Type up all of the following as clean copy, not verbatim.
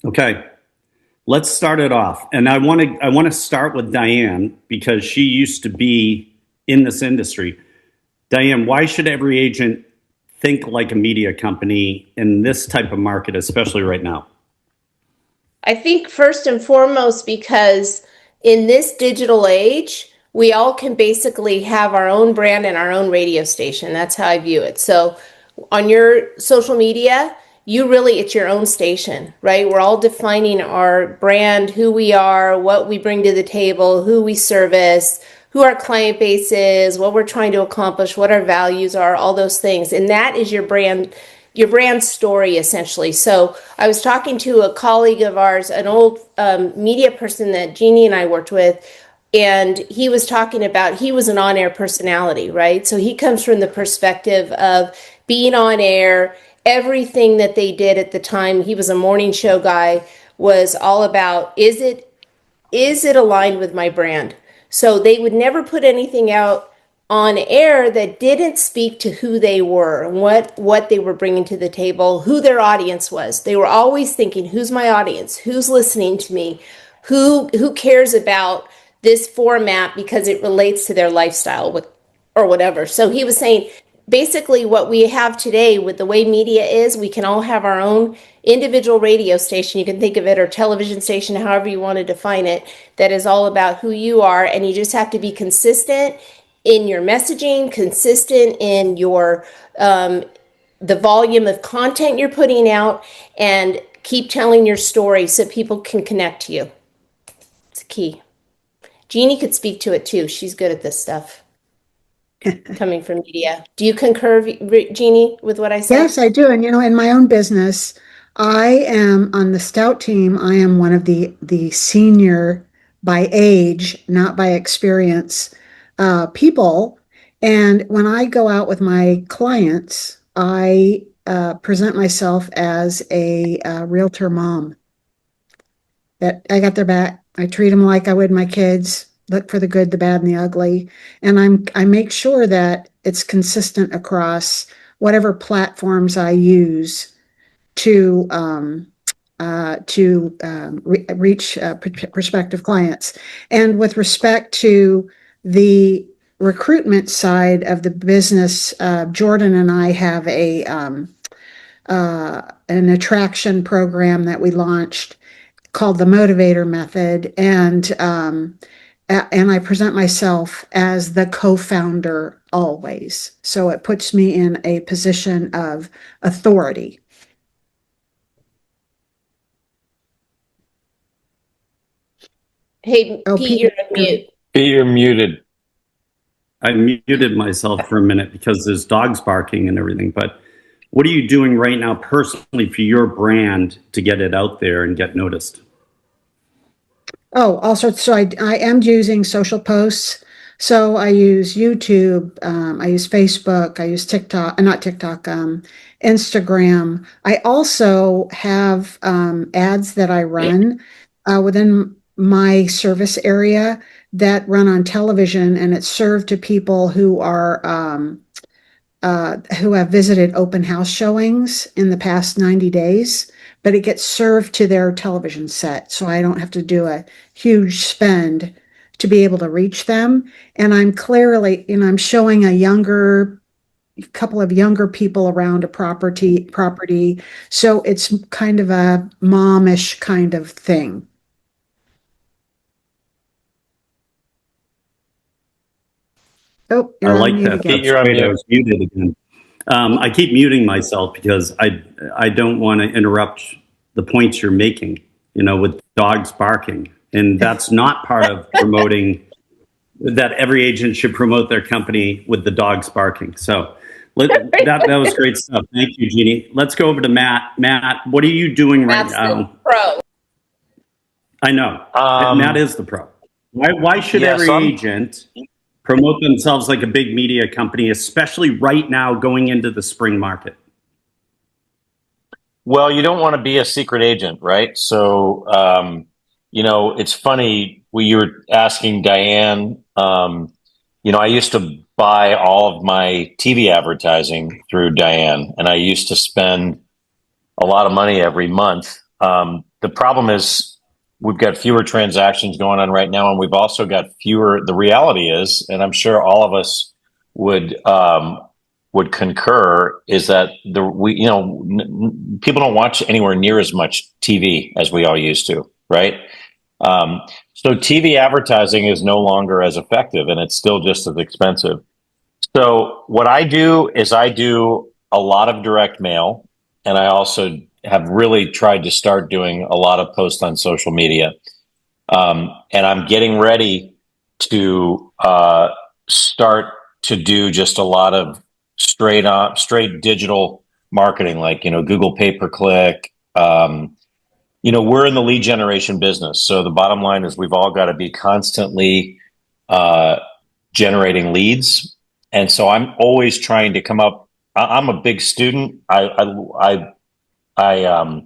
Okay, let's start it off. And I want to start with Diane because she used to be in this industry. Diane, why should every agent think like a media company in this type of market, especially right now? I think first and foremost, because in this digital age, we all can basically have our own brand and our own radio station. That's how I view it. So on your social media, it's your own station, right? We're all defining our brand, who we are, what we bring to the table, who we service, who our client base is, what we're trying to accomplish, what our values are, all those things. And that is your brand story essentially. So I was talking to a colleague of ours, an old media person that Jeannie and I worked with, and he was talking about he was an on-air personality, right? So he comes from the perspective of being on air. Everything that they did at the time, he was a morning show guy, was all about is it aligned with my brand? So they would never put anything out on air that didn't speak to who they were and what they were bringing to the table, who their audience was. They were always thinking, who's my audience? Who's listening to me? Who cares about this format because it relates to their lifestyle or whatever. So he was saying basically what we have today with the way media is, we can all have our own individual radio station, you can think of it, or television station, however you want to define it, that is all about who you are. And you just have to be consistent in your messaging, consistent in your the volume of content you're putting out, and keep telling your story so people can connect to you. It's key. Jeannie could speak to it too. She's good at this stuff. Coming from media. Do you concur, Jeannie, with what I said? Yes, I do. And in my own business, I am on the scout team. I am one of the senior by age, not by experience, people. And when I go out with my clients, I present myself as a realtor mom. That I got their back. I treat them like I would my kids. Look for the good, the bad, and the ugly, and I make sure that it's consistent across whatever platforms I use to reach prospective clients. And with respect to the recruitment side of the business, Jordan and I have an attraction program that we launched called the Motivator Method, and I present myself as the co-founder always. So it puts me in a position of authority. Hey, Pete, you're on mute. Pete, you're muted. I muted myself for a minute because there's dogs barking and everything. But what are you doing right now personally for your brand to get it out there and get noticed? Oh, all sorts. So I am using social posts. So I use YouTube, I use Facebook, I use TikTok, not TikTok, Instagram. I also have ads that I run within my service area that run on television, and it's served to people who have visited open house showings in the past 90 days, but it gets served to their television set. So I don't have to do a huge spend to be able to reach them. And I'm clearly, I'm showing a couple of younger people around a property. So it's kind of a momish kind of thing. Oh, I like that. Again. You're on mute. I was muted again. I keep muting myself because I don't want to interrupt the points you're making, with dogs barking. And that's not part of promoting that every agent should promote their company with the dogs barking. So that was great stuff. Thank you, Jeannie. Let's go over to Matt. Matt, what are you doing right now? Matt's the pro. I know. Matt is the pro. Why should every agent promote themselves like a big media company, especially right now going into the spring market? Well, you don't want to be a secret agent, right? So, it's funny. You were asking Diane, I used to buy all of my TV advertising through Diane, and I used to spend a lot of money every month. the problem is we've got fewer transactions going on right now, and we've also got fewer. The reality is, and I'm sure all of us would concur, is that people don't watch anywhere near as much TV as we all used to, right? So TV advertising is no longer as effective, and it's still just as expensive. So what I do is I do a lot of direct mail, and I also have really tried to start doing a lot of posts on social media. And I'm getting ready to start to do just a lot of straight digital marketing, like, Google pay-per-click. We're in the lead generation business. So the bottom line is we've all got to be constantly generating leads. And so I'm always trying to come up. I'm a big student. I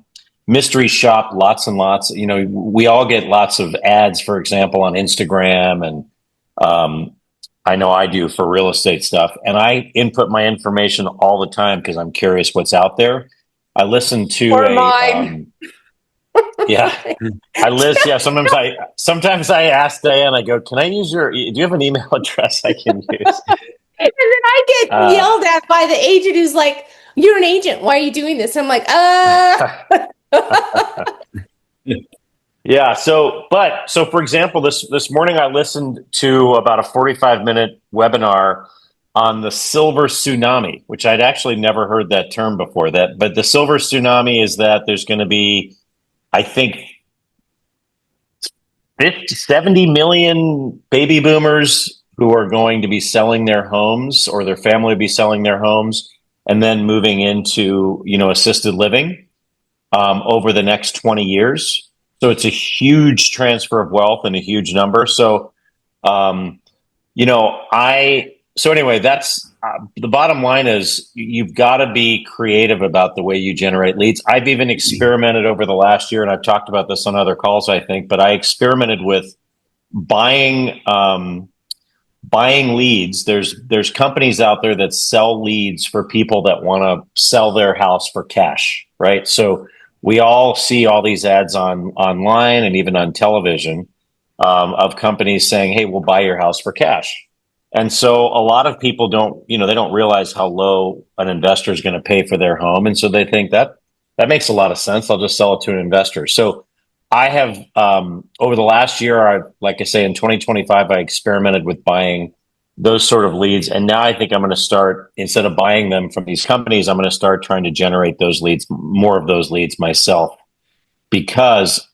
mystery shop lots and lots. We all get lots of ads, for example, on Instagram, and I know I do for real estate stuff. And I input my information all the time because I'm curious what's out there. I listen to mine. Yeah, Sometimes I ask Diane. I go, "Can I use do you have an email address I can use?" And then I get yelled at by the agent who's like, "You're an agent. Why are you doing this?" I'm like, Yeah. So for example, this morning I listened to about a 45-minute webinar on the silver tsunami, which I'd actually never heard that term before. But the silver tsunami is that there's going to be, I think, 70 million baby boomers who are going to be selling their homes, or their family will be selling their homes and then moving into, assisted living over the next 20 years. So it's a huge transfer of wealth and a huge number. So, anyway, that's the bottom line is you've got to be creative about the way you generate leads. I've even experimented over the last year, and I've talked about this on other calls, I think, but I experimented with buying leads. There's companies out there that sell leads for people that want to sell their house for cash, right? So we all see all these ads online and even on television of companies saying, "Hey, we'll buy your house for cash." And so a lot of people don't realize how low an investor is going to pay for their home. And so they think that makes a lot of sense. I'll just sell it to an investor. So I have, over the last year, like I say, in 2025, I experimented with buying those sort of leads. And now I think I'm going to start, instead of buying them from these companies, I'm going to start trying to generate those leads, more of those leads myself, because,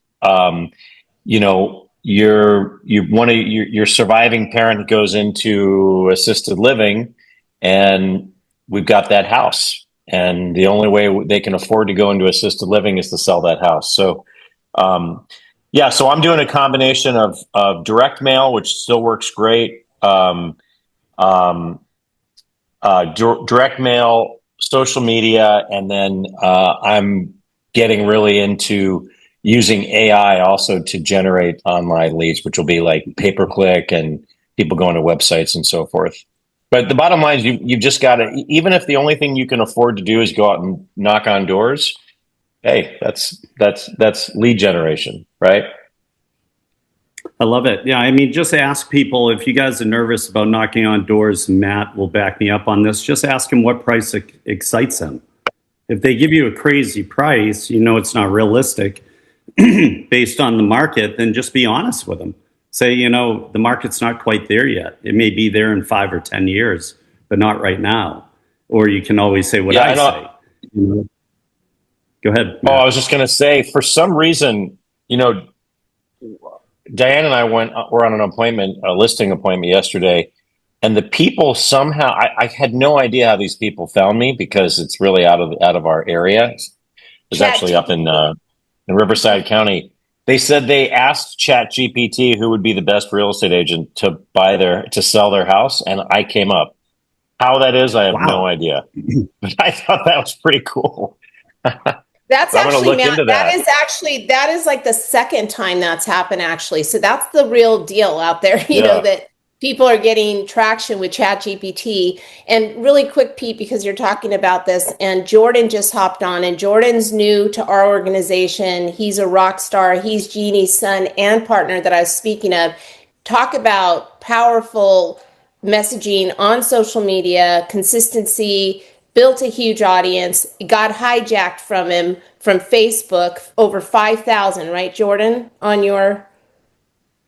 your surviving parent goes into assisted living, and we've got that house, and the only way they can afford to go into assisted living is to sell that house. So, so I'm doing a combination of direct mail, which still works great. Direct mail, social media, and then I'm getting really into using AI also to generate online leads, which will be like pay-per-click and people going to websites and so forth. But the bottom line is you've just got to, even if the only thing you can afford to do is go out and knock on doors, hey, that's lead generation, right? I love it. Yeah, I mean, just ask people, if you guys are nervous about knocking on doors, and Matt will back me up on this, just ask them what price excites them. If they give you a crazy price, it's not realistic based on the market, then just be honest with them. Say, the market's not quite there yet. It may be there in 5 or 10 years, but not right now. Or you can always say what I say. Go ahead, Matt. I was just going to say, for some reason, Diane and I were on a listing appointment yesterday, and the people somehow, I had no idea how these people found me, because it's really out of our area. It's actually up in Riverside County. They said they asked ChatGPT who would be the best real estate agent to sell their house, and I came up. How that is, I have no idea. But I thought that was pretty cool. That's actually, Matt, that is like the second time that's happened, actually. So that's the real deal out there, that people are getting traction with ChatGPT. And really quick, Pete, because you're talking about this, and Jordan just hopped on, and Jordan's new to our organization. He's a rock star. He's Jeannie's son and partner that I was speaking of. Talk about powerful messaging on social media, consistency, built a huge audience. It got hijacked from him from Facebook, over 5,000, right, Jordan, on your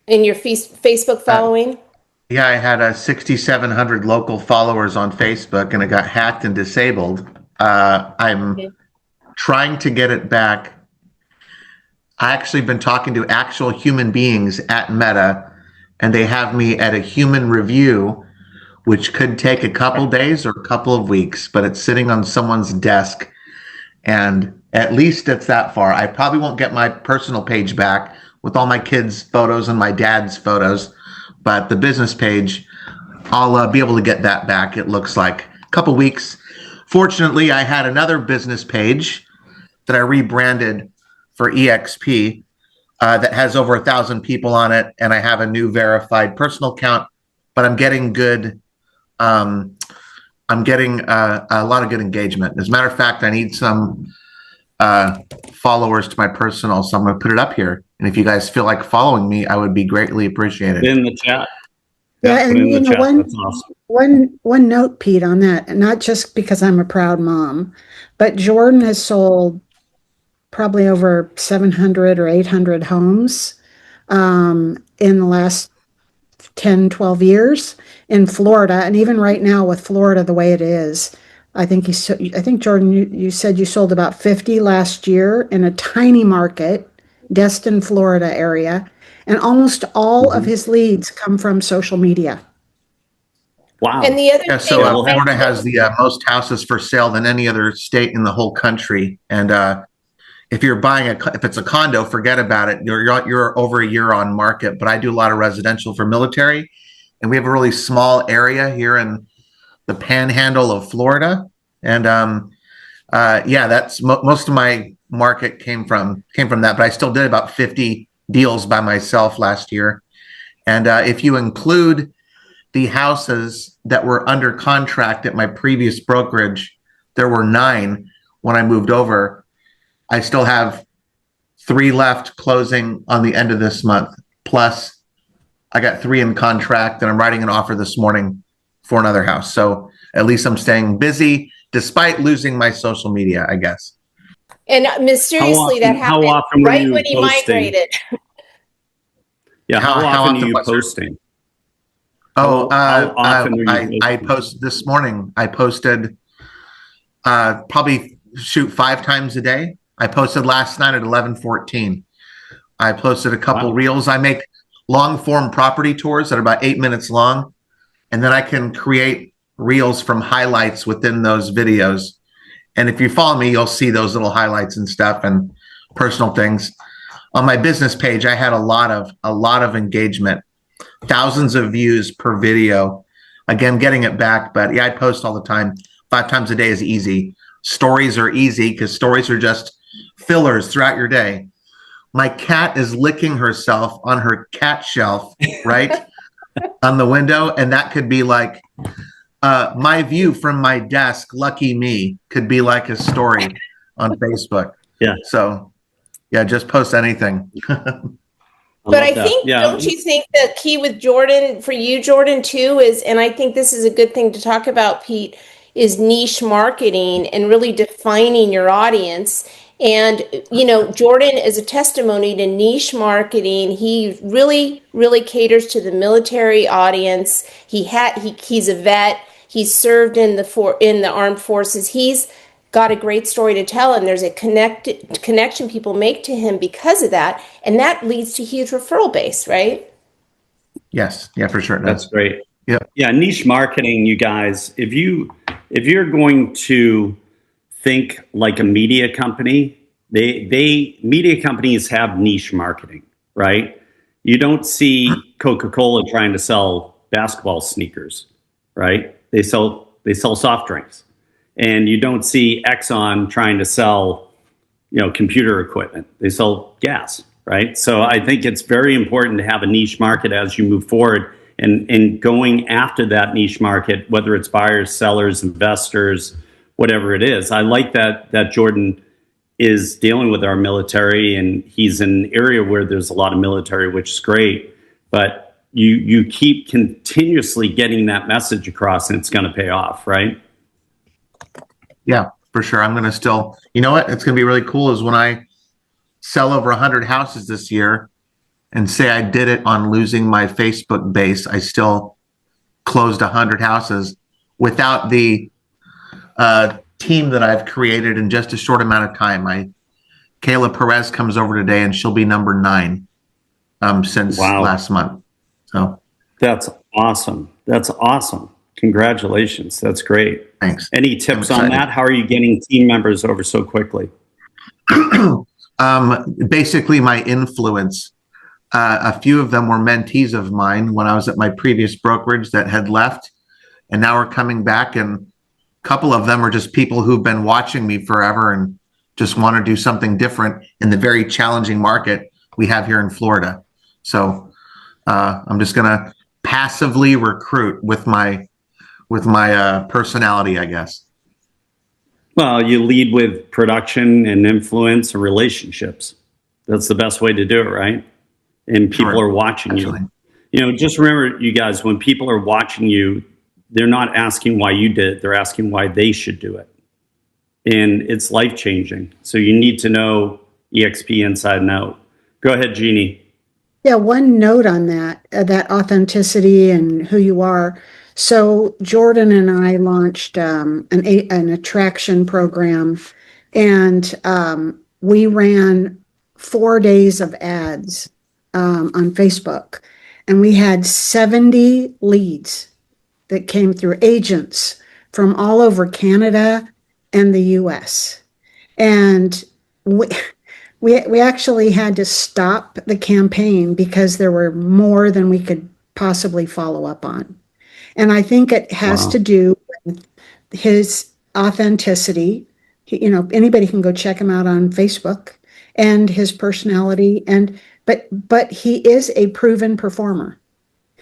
Facebook following? Yeah, I had a 6,700 local followers on Facebook, and it got hacked and disabled. I'm trying to get it back. I actually been talking to actual human beings at Meta, and they have me at a human review, which could take a couple days or a couple of weeks, but it's sitting on someone's desk, and at least it's that far. I probably won't get my personal page back with all my kids' photos and my dad's photos, but the business page, I'll be able to get that back. It looks like a couple weeks. Fortunately, I had another business page that I rebranded for EXP that has over 1,000 people on it, and I have a new verified personal account, but I'm getting good. I'm getting a lot of good engagement. As a matter of fact, I need some followers to my personal, so I'm going to put it up here. And if you guys feel like following me, I would be greatly appreciated. In the chat. Yeah, put and in the you know, chat. one That's awesome. one note, Pete, on that, and not just because I'm a proud mom, but Jordan has sold probably over 700 or 800 homes in the last 10, 12 years in Florida. And even right now with Florida the way it is, I think Jordan, you said you sold about 50 last year in a tiny market, Destin, Florida area. And almost all of his leads come from social media. Wow. And the other Yeah, thing, so I'll Florida mention- has the most houses for sale than any other state in the whole country. And if you're buying if it's a condo, forget about it. You're over a year on market. But I do a lot of residential for military, and we have a really small area here in the Panhandle of Florida. And yeah, that's most of my market came from that. But I still did about 50 deals by myself last year. And if you include the houses that were under contract at my previous brokerage, there were 9 when I moved over. I still have 3 left closing on the end of this month. Plus, I got 3 in contract, and I'm writing an offer this morning for another house. So at least I'm staying busy despite losing my social media, I guess. and mysteriously that How happened often were right you when he posting? migrated. Yeah, how How often often are you was it? posting? Oh, How often are you I posting? posted this morning. I posted probably 5 times a day. I posted last night at 11:14. I posted a couple Wow. reels. I make long form property tours that are about 8 minutes long, and then I can create reels from highlights within those videos. And if you follow me, you'll see those little highlights and stuff and personal things. On my business page, I had a lot of engagement, thousands of views per video. Again, getting it back, but yeah, I post all the time. 5 times a day is easy. Stories are easy because stories are just fillers throughout your day. My cat is licking herself on her cat shelf, right? On the window. And that could be like my view from my desk, lucky me, could be like a story on Facebook. Yeah. So yeah, just post anything. But I think, don't you think the key with Jordan, for you, Jordan, too, is, and I think this is a good thing to talk about, Pete, is niche marketing and really defining your audience. And, you know, Jordan is a testimony to niche marketing. He really, really caters to the military audience. He's a vet. He's served in the armed forces. He's got a great story to tell, and there's a connection people make to him because of that, and that leads to huge referral base, right? Yes, yeah, for sure. That's great. Yeah. Yeah, niche marketing, you guys. If you're going to think like a media company, media companies have niche marketing, right? You don't see Coca-Cola trying to sell basketball sneakers, right? They sell soft drinks. And you don't see Exxon trying to sell, computer equipment. They sell gas, right? So I think it's very important to have a niche market as you move forward. and going after that niche market, whether it's buyers, sellers, investors, whatever it is. I like that Jordan is dealing with our military, and he's in an area where there's a lot of military, which is great. But you keep continuously getting that message across, and it's going to pay off, right? Yeah, for sure. I'm going to still, you know what? It's going to be really cool is when I sell over 100 houses this year and say I did it on losing my Facebook base, I still closed 100 houses without the team that I've created in just a short amount of time. Kayla Perez comes over today, and she'll be number 9 since last month. So that's awesome. That's awesome. Congratulations. That's great. Thanks. Any tips on that? How are you getting team members over so quickly? Basically, my influence. A few of them were mentees of mine when I was at my previous brokerage that had left, and now are coming back. And a couple of them are just people who've been watching me forever and just want to do something different in the very challenging market we have here in Florida. So I'm just going to passively recruit with my personality, I guess. Well, you lead with production and influence and relationships. That's the best way to do it, right? And people are watching you. You know, just remember, you guys, when people are watching you, they're not asking why you did it. They're asking why they should do it. And it's life-changing. So you need to know EXP inside and out. Go ahead, Jeannie. Yeah, one note on that authenticity and who you are. So Jordan and I launched an attraction program, and we ran 4 days of ads on Facebook, and we had 70 leads that came through, agents from all over Canada and the US. And we actually had to stop the campaign because there were more than we could possibly follow up on. And I think it has to do with his authenticity. You know, anybody can go check him out on Facebook, and his personality. But he is a proven performer.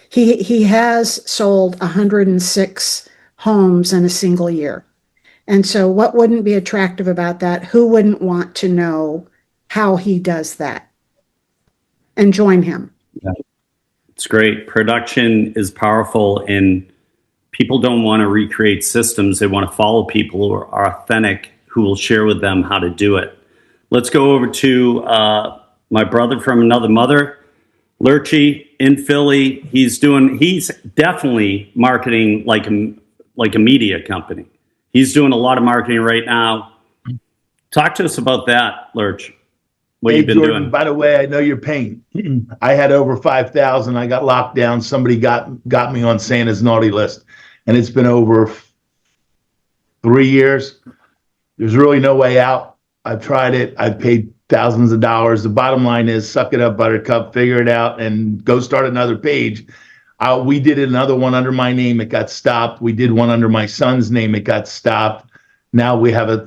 He has sold 106 homes in a single year. And so what wouldn't be attractive about that? Who wouldn't want to know how he does that and join him? Yeah. It's great. Production is powerful, and people don't want to recreate systems. They want to follow people who are authentic, who will share with them how to do it. Let's go over to my brother from another mother, Lurchie in Philly. He's definitely marketing like a media company. He's doing a lot of marketing right now. Talk to us about that, Lurch. What you've been Jordan, doing. by the way, I know your pain. I had over 5,000. I got locked down. Somebody got me on Santa's naughty list, and it's been over 3 years. There's really no way out. I've tried it. I've paid thousands of dollars. The bottom line is, suck it up, Buttercup, figure it out, and go start another page. We did another one under my name. It got stopped. We did one under my son's name. It got stopped. Now we have a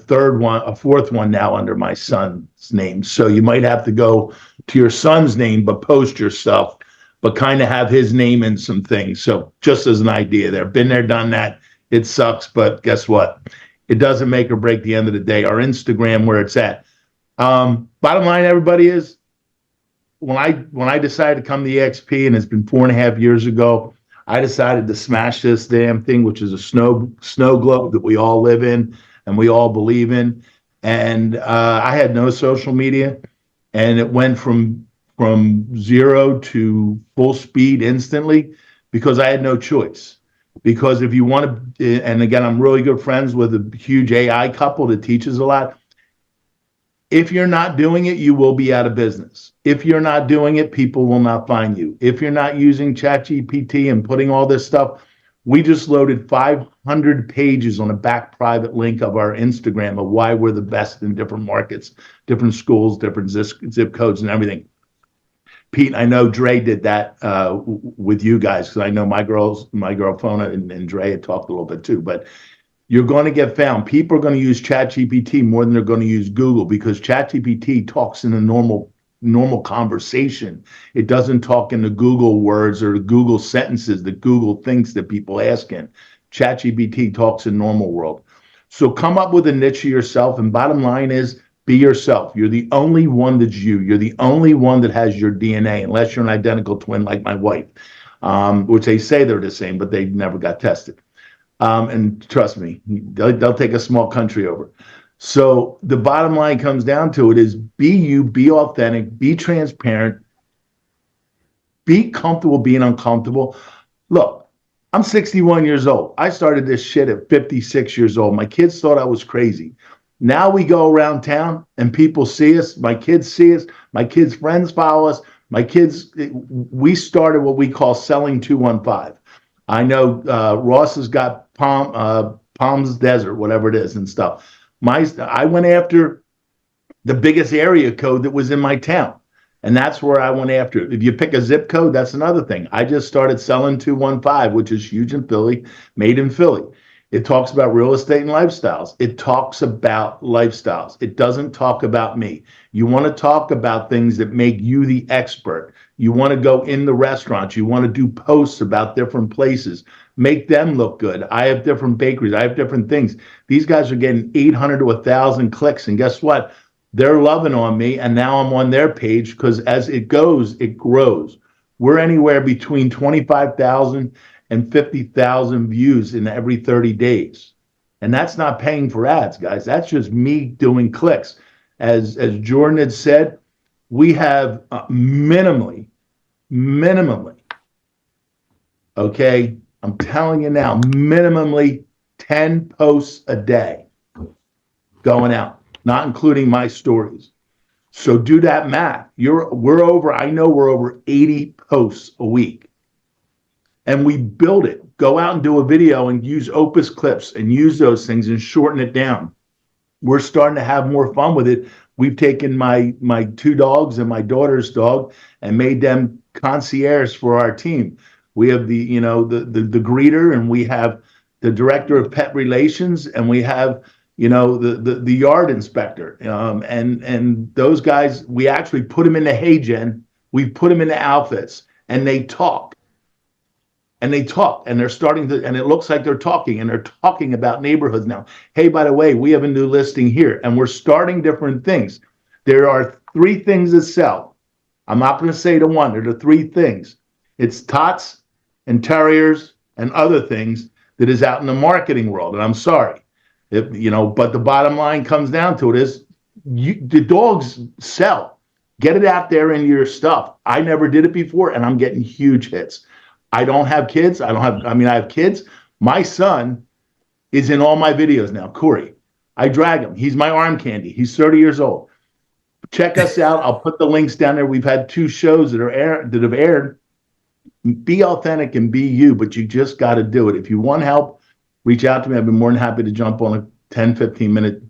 fourth one now under my son's name. So you might have to go to your son's name, but post your stuff, but kind of have his name in some things. So just as an idea there, been there, done that. It sucks, but guess what? It doesn't make or break the end of the day. Our Instagram, where it's at. Bottom line, everybody, is when I decided to come to EXP, and it's been 4.5 years ago, I decided to smash this damn thing, which is a snow globe that we all live in and we all believe in. And I had no social media, and it went from 0 to full speed instantly because I had no choice. Because if you want to, and again, I'm really good friends with a huge AI couple that teaches a lot. If you're not doing it, you will be out of business. If you're not doing it, people will not find you. If you're not using ChatGPT and putting all this stuff, we just loaded 500 pages on a back private link of our Instagram of why we're the best in different markets, different schools, different zip codes and everything. Pete, I know Dre did that with you guys, because I know my girl Fona and Dre had talked a little bit too, but you're going to get found. People are going to use ChatGPT more than they're going to use Google, because ChatGPT talks in a normal normal conversation. It doesn't talk in the Google words or the Google sentences that Google thinks that people ask in. ChatGPT talks in normal world. So come up with a niche of yourself. And bottom line is, be yourself. You're the only one that's you. You're the only one that has your DNA, unless you're an identical twin like my wife, which they say they're the same, but they never got tested. And trust me, they'll take a small country over. So the bottom line comes down to it is be you, be authentic, be transparent, be comfortable being uncomfortable. Look, I'm 61 years old. I started this shit at 56 years old. My kids thought I was crazy. Now we go around town and people see us. My kids see us. My kids' friends follow us. We started what we call Selling 215. I know Ross has got Palms Desert, whatever it is, and stuff. I went after the biggest area code that was in my town. And that's where I went after. If you pick a zip code, that's another thing. I just started Selling 215, which is huge in Philly, made in Philly. It talks about real estate and lifestyles. It talks about lifestyles. It doesn't talk about me. You want to talk about things that make you the expert. You want to go in the restaurants. You want to do posts about different places. Make them look good. I have different bakeries. I have different things. These guys are getting 800 to 1,000 clicks. And guess what? They're loving on me, and now I'm on their page because as it goes, it grows. We're anywhere between 25,000 and 50,000 views in every 30 days. And that's not paying for ads, guys. That's just me doing clicks. As Jordan had said, we have minimally, okay, I'm telling you now, minimally 10 posts a day going out, not including my stories. So do that math. I know we're over 80 posts a week. And we build it. Go out and do a video and use Opus clips and use those things and shorten it down. We're starting to have more fun with it. We've taken my two dogs and my daughter's dog and made them concierge for our team. We have the greeter, and we have the director of pet relations, and we have the yard inspector, and those guys, we actually put them in the hay gen. We put them in the outfits, and they talk. And they're starting to, and it looks like they're talking, and they're talking about neighborhoods now. Hey, by the way, we have a new listing here, and we're starting different things. There are 3 things that sell. I'm not going to say the one. There are 3 things. It's tots and terriers and other things that is out in the marketing world. And I'm sorry, but the bottom line comes down to it is the dogs sell. Get it out there in your stuff. I never did it before, and I'm getting huge hits. I don't have kids. I have kids. My son is in all my videos now, Corey. I drag him. He's my arm candy. He's 30 years old. Check us out. I'll put the links down there. We've had 2 shows that have aired. Be authentic and be you, but you just got to do it. If you want help, reach out to me. I've been more than happy to jump on a 10, 15-minute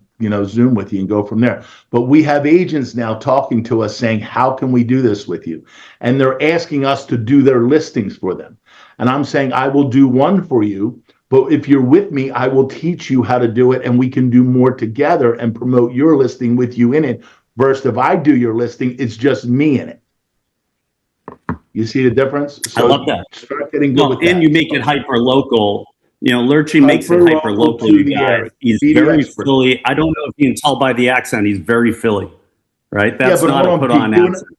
Zoom with you and go from there. But we have agents now talking to us saying, how can we do this with you? And they're asking us to do their listings for them. And I'm saying, I will do one for you, but if you're with me, I will teach you how to do it, and we can do more together and promote your listing with you in it. Versus if I do your listing, it's just me in it. You see the difference? So I love that. Start getting good with that. And you make it hyper local. Lurchy makes it hyper local, you guys. He's very Philly. I don't know if you can tell by the accent, he's very Philly, right? That's not a put on accent.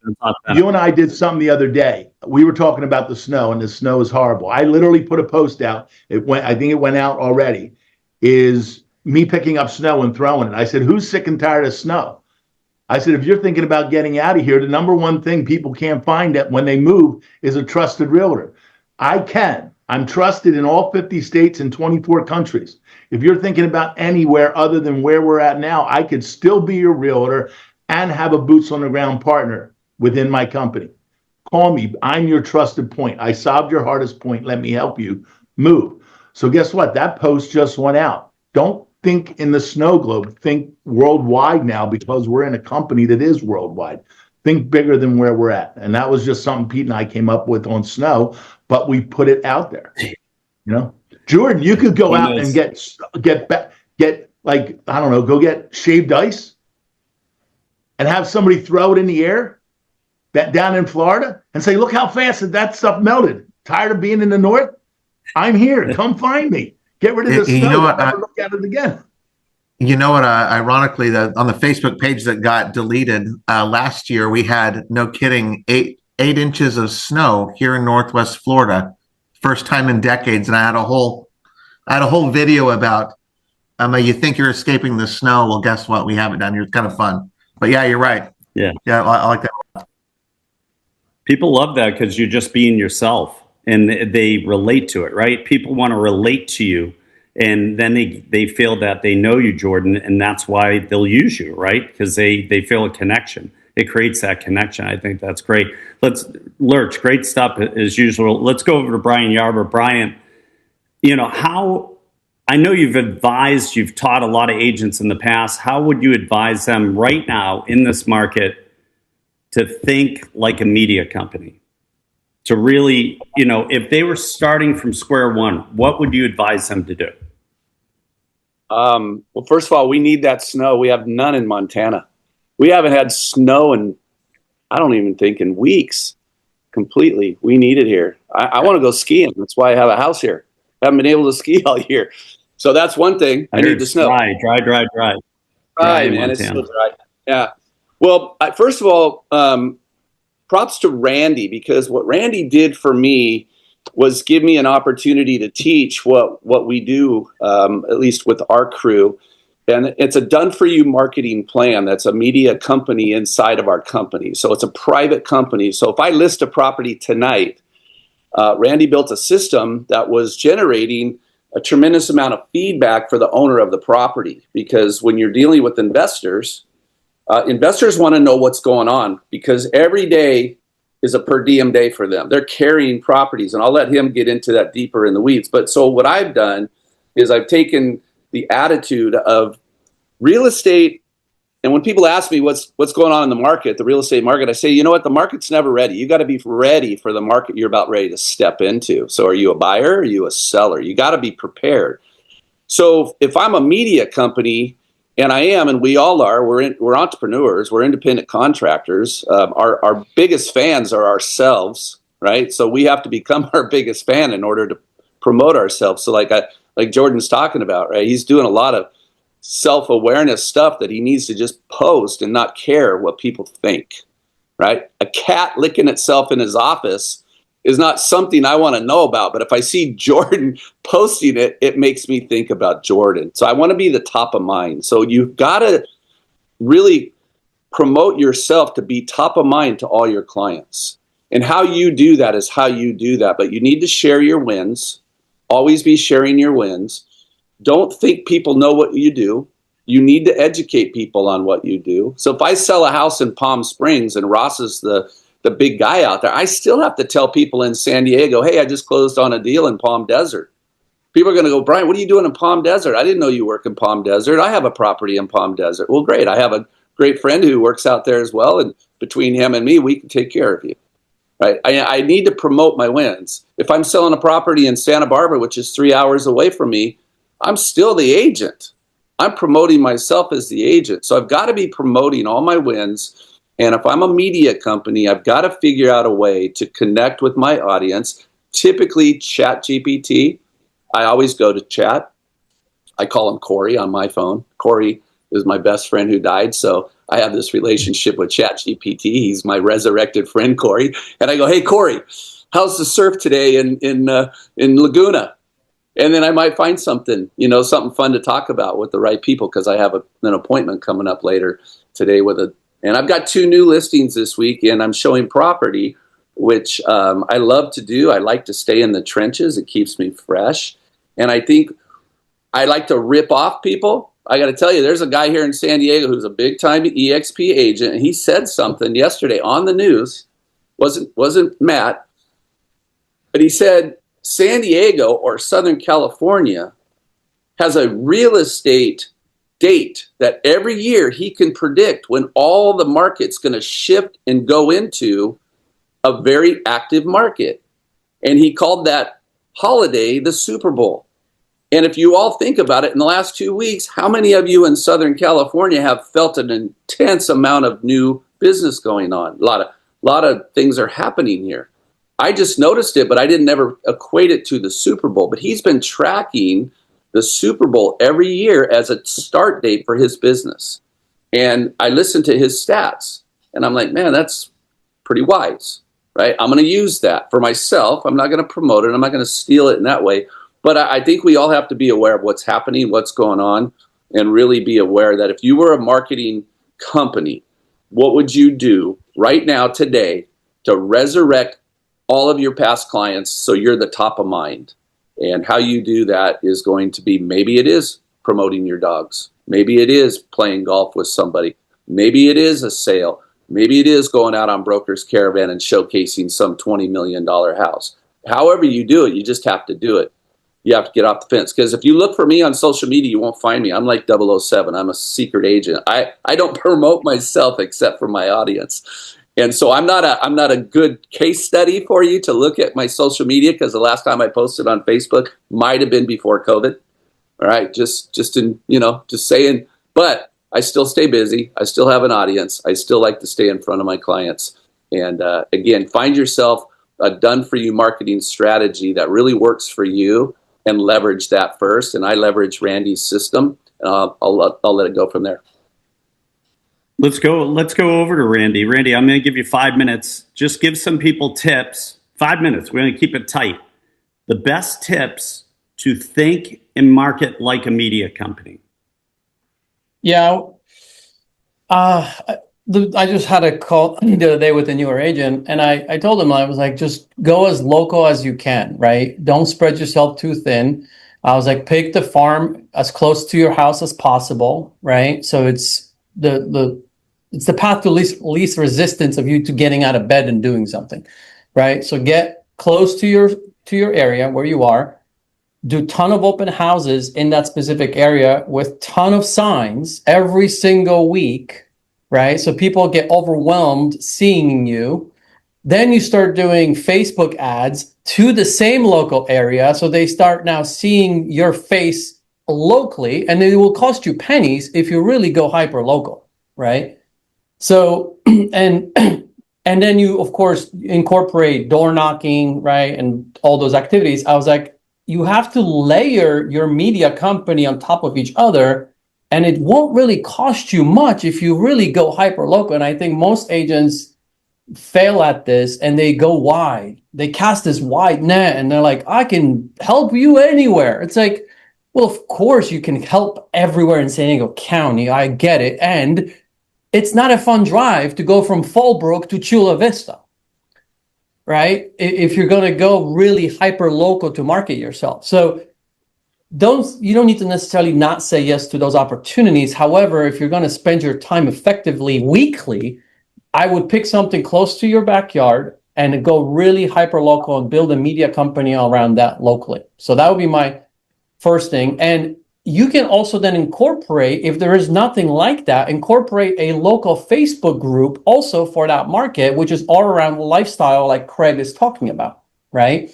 You and I did something the other day. We were talking about the snow, and the snow is horrible. I literally put a post out. I think it went out already, is me picking up snow and throwing it. I said, who's sick and tired of snow? I said, if you're thinking about getting out of here, the number one thing people can't find that when they move is a trusted realtor. I'm trusted in all 50 states and 24 countries. If you're thinking about anywhere other than where we're at now, I could still be your realtor and have a boots on the ground partner within my company. Call me. I'm your trusted point. I solved your hardest point. Let me help you move. So guess what? That post just went out. Don't think in the snow globe. Think worldwide now, because we're in a company that is worldwide. Think bigger than where we're at. And that was just something Pete and I came up with on snow, but we put it out there. Jordan, you could go out and get like, I don't know, go get shaved ice and have somebody throw it in the air down in Florida and say, look how fast that stuff melted. Tired of being in the north? I'm here. Come find me. Get rid of the You snow. know what, Never look at it again. You know what? Ironically, on the Facebook page that got deleted last year, we had, no kidding, eight inches of snow here in Northwest Florida, first time in decades, and I had a whole video about. You think you're escaping the snow? Well, guess what? We have it down here. It's kind of fun. But yeah, you're right. Yeah. I like that. People love that because you're just being yourself and they relate to it, right? People want to relate to you. And then they feel that they know you, Jordan, and that's why they'll use you, right? Because they feel a connection. It creates that connection. I think that's great. Lurch, great stuff as usual. Let's go over to Brian Yarber. Brian, I know you've taught a lot of agents in the past. How would you advise them right now in this market to think like a media company? To really, if they were starting from square one, what would you advise them to do? Well, first of all, we need that snow. We have none in Montana. We haven't had snow I don't even think in weeks completely. We need it here. I want to go skiing. That's why I have a house here. I haven't been able to ski all year. So that's one thing. I need the snow. Dry. Dry, man. It's so dry. Yeah. Well, first of all, props to Randy, because what Randy did for me was give me an opportunity to teach what we do, at least with our crew. And it's a done-for-you marketing plan. That's a media company inside of our company. So it's a private company. So if I list a property tonight, Randy built a system that was generating a tremendous amount of feedback for the owner of the property. Because when you're dealing with investors want to know what's going on, because every day is a per diem day for them. They're carrying properties, and I'll let him get into that deeper in the weeds. But so what I've done is I've taken the attitude of real estate, and when people ask me what's going on in the market, the real estate market, I say, you know what, the market's never ready. You got to be ready for the market you're about ready to step into. So are you a buyer? Or are you a seller? You got to be prepared. So if I'm a media company, and I am, and we all are, we're entrepreneurs, we're independent contractors. Our biggest fans are ourselves, right? So we have to become our biggest fan in order to promote ourselves. So like Jordan's talking about, right? He's doing a lot of self-awareness stuff that he needs to just post and not care what people think, right? A cat licking itself in his office is not something I want to know about. But if I see Jordan posting it, it makes me think about Jordan. So I want to be the top of mind. So you've got to really promote yourself to be top of mind to all your clients. And how you do that is how you do that. But you need to share your wins. Always be sharing your wins. Don't think people know what you do. You need to educate people on what you do. So if I sell a house in Palm Springs and Ross is the big guy out there, I still have to tell people in San Diego, hey, I just closed on a deal in Palm Desert. People are going to go, Brian, what are you doing in Palm Desert? I didn't know you work in Palm Desert. I have a property in Palm Desert. Well, great. I have a great friend who works out there as well. And between him and me, we can take care of you. Right? I need to promote my wins. If I'm selling a property in Santa Barbara, which is 3 hours away from me, I'm still the agent. I'm promoting myself as the agent. So I've got to be promoting all my wins. And if I'm a media company, I've got to figure out a way to connect with my audience. Typically, ChatGPT. I always go to chat. I call him Corey on my phone. Corey is my best friend who died, so I have this relationship with ChatGPT. He's my resurrected friend, Corey. And I go, hey, Corey, how's the surf today in Laguna? And then I might find something, something fun to talk about with the right people, because I have an appointment coming up later today and I've got 2 new listings this week, and I'm showing property, which I love to do. I like to stay in the trenches. It keeps me fresh. And I think I like to rip off people. I got to tell you, there's a guy here in San Diego who's a big-time EXP agent, and he said something yesterday on the news. Wasn't Matt, but he said San Diego or Southern California has a real estate date that every year he can predict when all the market's going to shift and go into a very active market. And he called that holiday the Super Bowl. And if you all think about it, in the last 2 weeks, how many of you in Southern California have felt an intense amount of new business going on? A lot of things are happening here. I just noticed it, but I didn't ever equate it to the Super Bowl. But he's been tracking the Super Bowl every year as a start date for his business. And I listened to his stats, and I'm like, man, that's pretty wise, right? I'm going to use that for myself. I'm not going to promote it. I'm not going to steal it in that way. But I think we all have to be aware of what's happening, what's going on, and really be aware that if you were a marketing company, what would you do right now, today, to resurrect all of your past clients so you're the top of mind? And how you do that is going to be, maybe it is promoting your dogs. Maybe it is playing golf with somebody. Maybe it is a sale. Maybe it is going out on Broker's Caravan and showcasing some $20 million house. However you do it, you just have to do it. You have to get off the fence. Because if you look for me on social media, you won't find me. I'm like 007. I'm a secret agent. I don't promote myself except for my audience. And so I'm not a good case study for you to look at my social media, because the last time I posted on Facebook might have been before COVID. All right, just saying. But I still stay busy. I still have an audience. I still like to stay in front of my clients. And again, find yourself a done-for-you marketing strategy that really works for you, and leverage that first. And I leverage Randy's system. I'll let it go from there. Let's go over to Randy. Randy, I'm going to give you 5 minutes. Just give some people tips. 5 minutes. We're going to keep it tight. The best tips to think and market like a media company. Yeah. I just had a call the other day with a newer agent, and I told him, I was like, just go as local as you can, right? Don't spread yourself too thin. I was like, pick the farm as close to your house as possible, right? So it's the path to least resistance of you to getting out of bed and doing something, right? So get close to your area where you are. Do ton of open houses in that specific area with ton of signs every single week, right? So people get overwhelmed seeing you. Then you start doing Facebook ads to the same local area. So they start now seeing your face locally, and it will cost you pennies if you really go hyper local, right? So, and then you, of course, incorporate door knocking, right? And all those activities. I was like, you have to layer your media company on top of each other, and it won't really cost you much if you really go hyper local. And I think most agents fail at this, and they go wide. They cast this wide net, and they're like, I can help you anywhere. It's like, well, of course you can help everywhere in San Diego County. I get it. And it's not a fun drive to go from Fallbrook to Chula Vista, right? If you're going to go really hyper local to market yourself. So you don't need to necessarily not say yes to those opportunities. However, if you're going to spend your time effectively weekly, I would pick something close to your backyard and go really hyper local and build a media company around that locally. So that would be my first thing. And you can also then incorporate, if there is nothing like that, incorporate a local Facebook group also for that market, which is all around lifestyle, like Craig is talking about, right?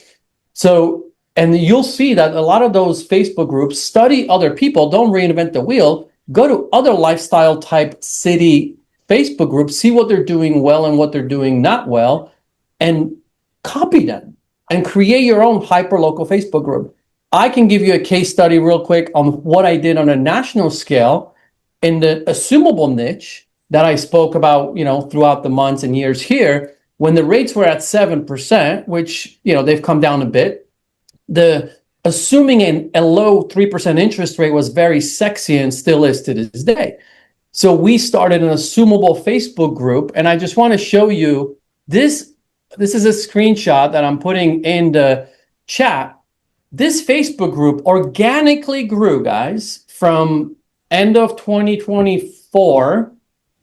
So, and you'll see that a lot of those Facebook groups study other people, don't reinvent the wheel, go to other lifestyle type city Facebook groups, see what they're doing well and what they're doing not well, and copy them and create your own hyper local Facebook group. I can give you a case study real quick on what I did on a national scale in the assumable niche that I spoke about, throughout the months and years here, when the rates were at 7%, which, they've come down a bit. Assuming a low 3% interest rate was very sexy and still is to this day. So we started an assumable Facebook group, and I just want to show you this. This is a screenshot that I'm putting in the chat. This Facebook group organically grew, guys, from end of 2024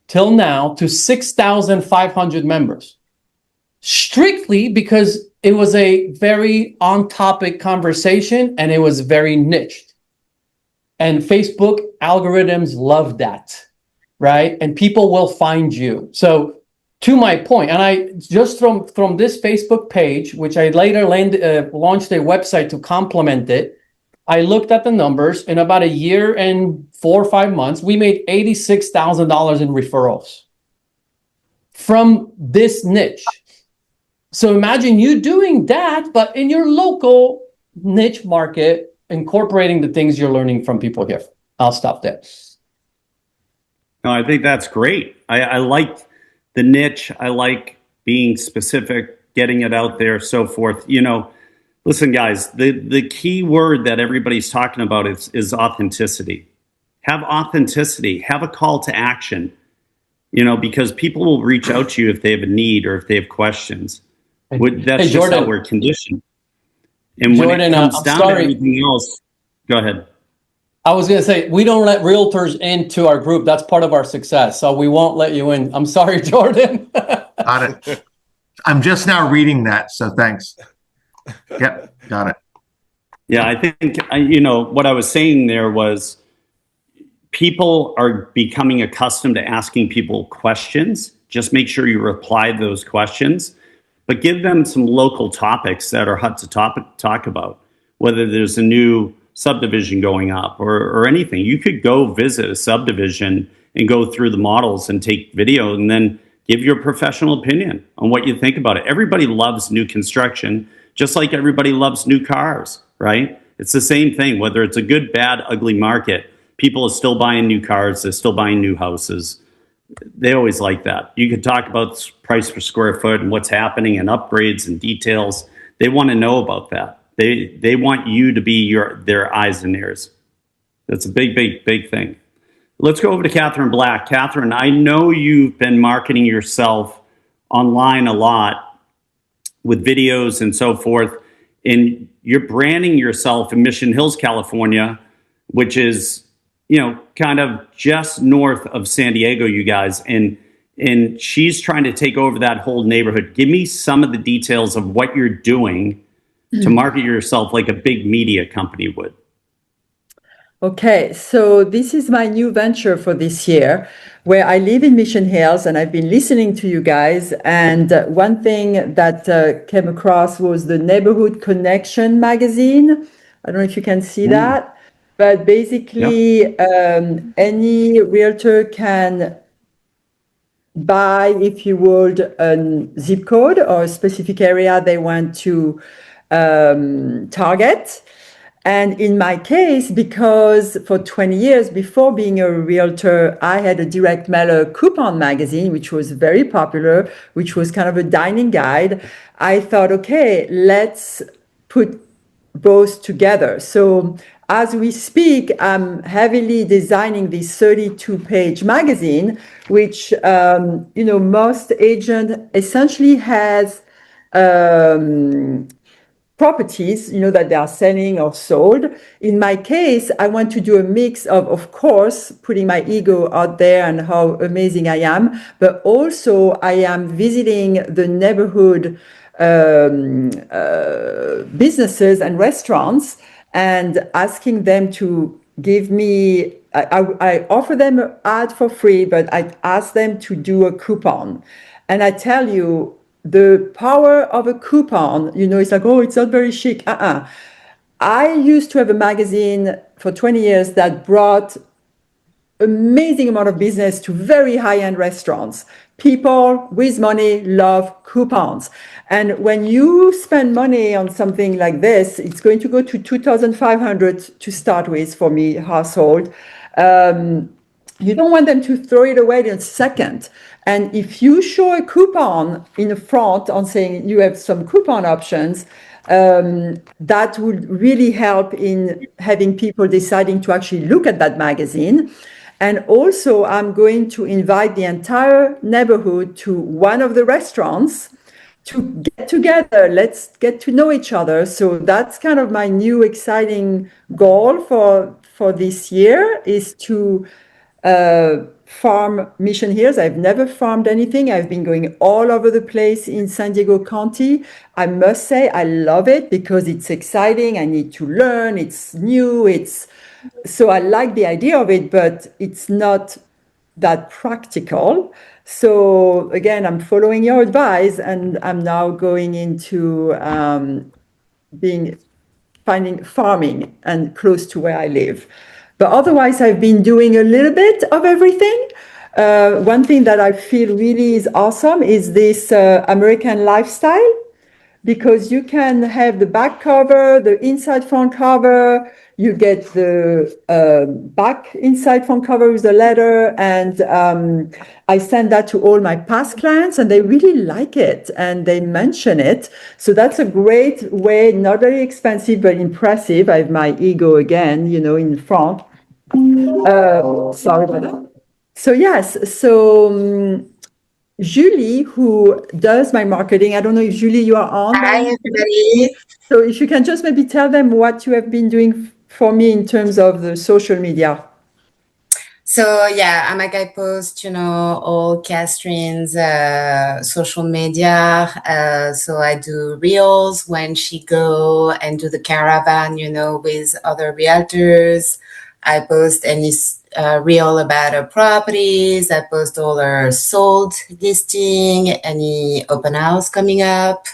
till now to 6,500 members. Strictly because it was a very on-topic conversation and it was very niched. And Facebook algorithms love that, right? And people will find you. So to my point, and I just from this Facebook page, which I later launched a website to complement it, I looked at the numbers. In about a year and 4 or 5 months, we made $86,000 in referrals from this niche. So imagine you doing that, but in your local niche market, incorporating the things you're learning from people here. I'll stop there. No, I think that's great. I like the niche. I like being specific, getting it out there, so forth. You know, listen, guys, the key word that everybody's talking about is authenticity. Have authenticity. Have a call to action. You know, because people will reach out to you if they have a need or if they have questions. That's just how we're conditioned. And when it comes down to everything else, go ahead. I was going to say, we don't let realtors into our group. That's part of our success. So we won't let you in. I'm sorry, Jordan. Got it. I'm just now reading that, so thanks. Yep, got it. Yeah, I think, you know, what I was saying there was people are becoming accustomed to asking people questions. Just make sure you reply to those questions, but give them some local topics that are hot to talk about, whether there's a new subdivision going up or anything. You could go visit a subdivision and go through the models and take video and then give your professional opinion on what you think about it. Everybody loves new construction, just like everybody loves new cars, right? It's the same thing, whether it's a good, bad, ugly market. People are still buying new cars. They're still buying new houses. They always like that. You could talk about price per square foot and what's happening and upgrades and details. They want to know about that. They want you to be their eyes and ears. That's a big, big, big thing. Let's go over to Catherine Black. Catherine, I know you've been marketing yourself online a lot with videos and so forth, and you're branding yourself in Mission Hills, California, which is, you know, kind of just north of San Diego, you guys, and she's trying to take over that whole neighborhood. Give me some of the details of what you're doing to market yourself like a big media company would. Okay, so this is my new venture for this year, where I live in Mission Hills, and I've been listening to you guys. And one thing that came across was the Neighborhood Connection magazine. I don't know if you can see that, but basically, any realtor can buy, if you would, a zip code or a specific area they want to target. And in my case, because for 20 years before being a realtor, I had a direct mailer coupon magazine, which was very popular, which was kind of a dining guide. I thought, okay, let's put both together. So as we speak, I'm heavily designing this 32-page magazine, which, you know, most agent essentially has properties, you know, that they are selling or sold. In my case, I want to do a mix of course, putting my ego out there and how amazing I am, but also I am visiting the neighborhood businesses and restaurants and asking them to give me, I offer them an ad for free, but I ask them to do a coupon. And I tell you, the power of a coupon, you know, it's like, oh, it's not very chic. I used to have a magazine for 20 years that brought amazing amount of business to very high-end restaurants. People with money love coupons. And when you spend money on something like this, it's going to go to $2,500 to start with for me, household. You don't want them to throw it away in a second. And if you show a coupon in the front on saying you have some coupon options, that would really help in having people deciding to actually look at that magazine. And also, I'm going to invite the entire neighborhood to one of the restaurants to get together. Let's get to know each other. So that's kind of my new exciting goal for this year, is to farm Mission Hills. I've never farmed anything. I've been going all over the place in San Diego County. I must say I love it because it's exciting. I need to learn. It's new. So I like the idea of it, but it's not that practical. So again, I'm following your advice, and I'm now going into finding farming and close to where I live. But otherwise, I've been doing a little bit of everything. One thing that I feel really is awesome is this American lifestyle, because you can have the back cover, the inside front cover, you get the back inside front cover with the letter, and I send that to all my past clients and they really like it and they mention it. So that's a great way, not very expensive but impressive. I have my ego again, in front. Sorry about that. So yes, Julie, who does my marketing, I don't know if Julie, you are on. Hi, everybody. So if you can just maybe tell them what you have been doing for me in terms of the social media. So yeah, I'm like, I post, all Catherine's social media. So I do reels when she go and do the caravan, with other realtors. I post any reel about her properties. I post all her sold listing, any open house coming up.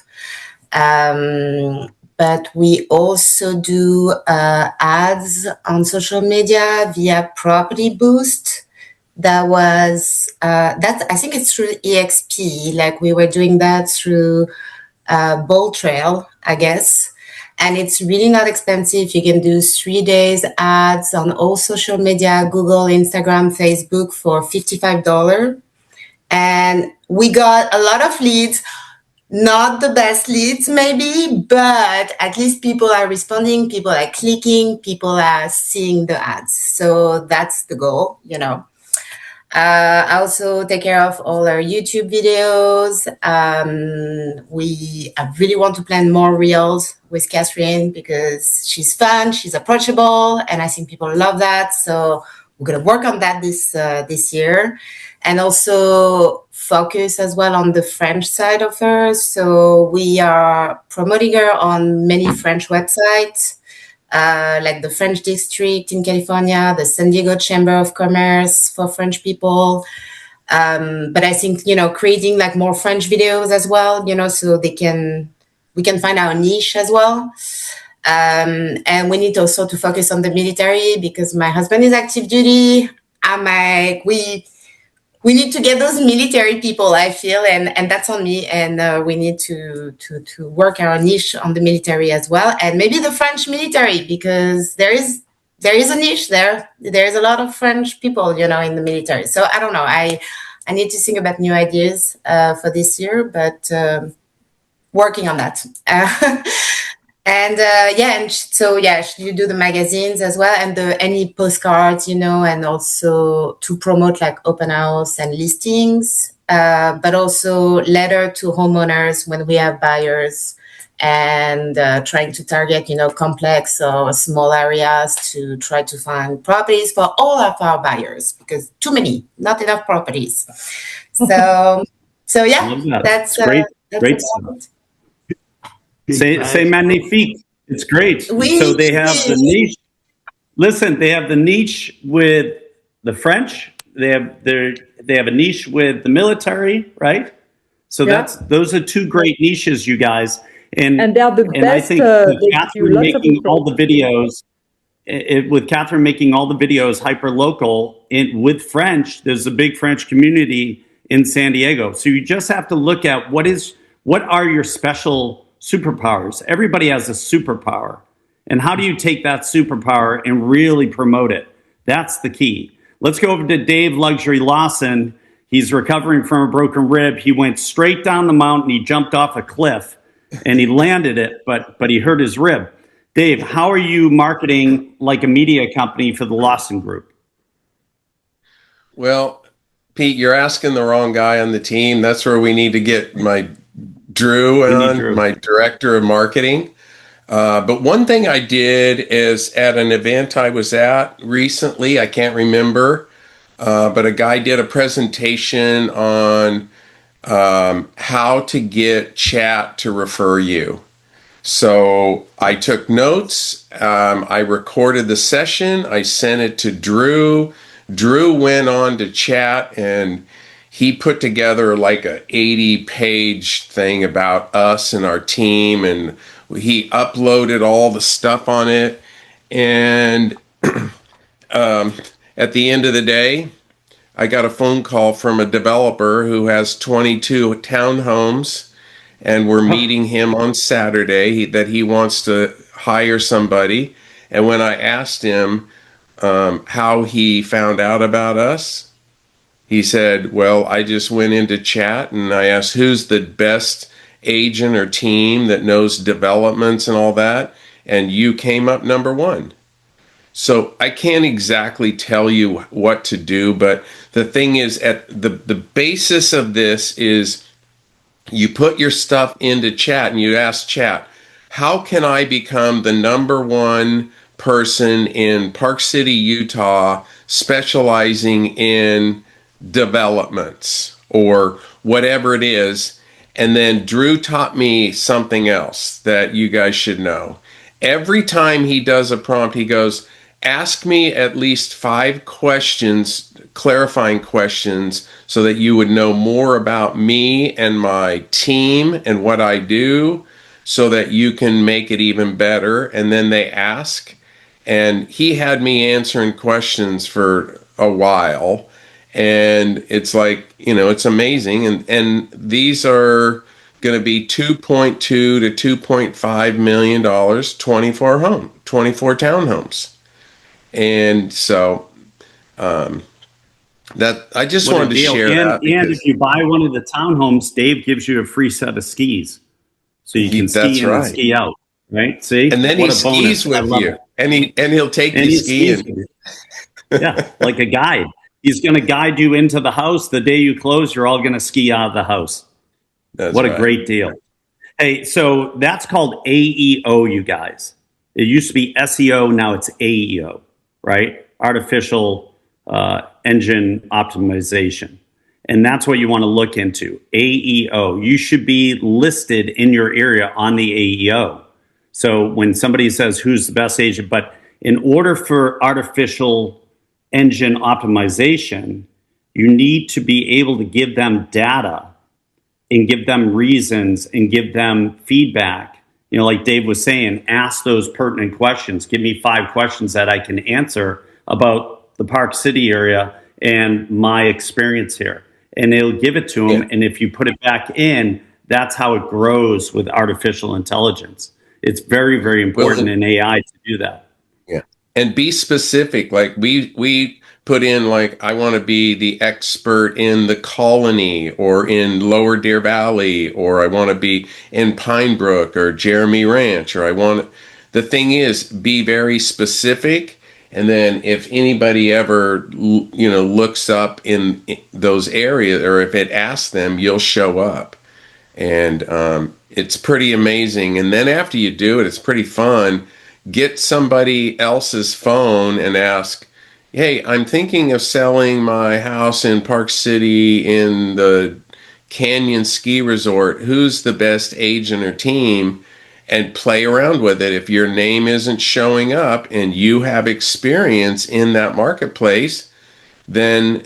But we also do ads on social media via Property Boost. I think it's through EXP. Like we were doing that through Bold Trail, I guess. And it's really not expensive. You can do 3 days ads on all social media, Google, Instagram, Facebook for $55. And we got a lot of leads. Not the best leads maybe, but at least people are responding, people are clicking, people are seeing the ads. So that's the goal, I also take care of all our YouTube videos. I really want to plan more reels with Catherine because she's fun, she's approachable, and I think people love that. So we're going to work on that this year. And also focus as well on the French side of her. So we are promoting her on many French websites, like the French District in California, the San Diego Chamber of Commerce for French people. But I think, creating like more French videos as well, so we can find our niche as well. And we need also to focus on the military because my husband is active duty. I'm like, we need to get those military people, I feel, and that's on me. And we need to work our niche on the military as well, and maybe the French military because there is a niche there. There's a lot of French people, in the military. So I don't know. I need to think about new ideas for this year, but working on that. You do the magazines as well and any postcards, and also to promote like open house and listings, but also letter to homeowners when we have buyers and trying to target, complex or small areas to try to find properties for all of our buyers because too many, not enough properties. So yeah, that's great. That's great stuff. C'est magnifique. It's great. Oui, so they have the niche. Listen, they have the niche with the French. They have a niche with the military, right? So those are two great niches, you guys. And they are the best. I think Catherine making all the videos, with Catherine making all the videos hyper local with French. There's a big French community in San Diego. So you just have to look at what are your special superpowers. Everybody has a superpower. And how do you take that superpower and really promote it? That's the key. Let's go over to Dave Luxury Lawson. He's recovering from a broken rib. He went straight down the mountain. He jumped off a cliff and he landed it, but he hurt his rib. Dave, how are you marketing like a media company for the Lawson Group? Well, Pete, you're asking the wrong guy on the team. That's where we need to get Drew on, my director of marketing. But one thing I did is at an event I was at recently, I can't remember, but a guy did a presentation on how to get chat to refer you. So I took notes, I recorded the session, I sent it to Drew. Drew went on to chat and he put together like a 80-page thing about us and our team, and he uploaded all the stuff on it. And at the end of the day, I got a phone call from a developer who has 22 townhomes, and we're meeting him on Saturday that he wants to hire somebody. And when I asked him how he found out about us, he said, well, I just went into chat and I asked who's the best agent or team that knows developments and all that, and you came up number one. So I can't exactly tell you what to do, but the thing is, at the basis of this is you put your stuff into chat and you ask chat, how can I become the number one person in Park City, Utah, specializing in developments or whatever it is? And then Drew taught me something else that you guys should know. Every time he does a prompt, he goes, ask me at least 5 questions, clarifying questions, so that you would know more about me and my team and what I do, so that you can make it even better. And then they ask. And he had me answering questions for a while. And it's like, you know, it's amazing. And these are going to be $2.2 to $2.5 million, 24 townhomes. And so that I just wanted to share that. And if you buy one of the townhomes, Dave gives you a free set of skis, so you can ski in and ski out. Right? See, and then he skis with you, and he'll take you skiing. Yeah, like a guide. He's going to guide you into the house. The day you close, you're all going to ski out of the house. What a great deal. Hey, so that's called AEO, you guys. It used to be SEO, now it's AEO, right? Artificial engine optimization. And that's what you want to look into, AEO. You should be listed in your area on the AEO. So when somebody says, who's the best agent? But in order for artificial engine optimization, you need to be able to give them data and give them reasons and give them feedback. You know, like Dave was saying, ask those pertinent questions. Give me 5 questions that I can answer about the Park City area and my experience here. And it'll give it to them. Yeah. And if you put it back in, that's how it grows with artificial intelligence. It's very, very important in AI to do that. Yeah. And be specific. Like we put in, like, I want to be the expert in the Colony or in Lower Deer Valley, or I want to be in Pine Brook or Jeremy Ranch, or the thing is, be very specific. And then if anybody ever, you know, looks up in those areas, or if it asks them, you'll show up. And it's pretty amazing. And then after you do it, it's pretty fun. Get somebody else's phone and ask, hey, I'm thinking of selling my house in Park City in the Canyon Ski Resort. Who's the best agent or team? And play around with it. If your name isn't showing up and you have experience in that marketplace, then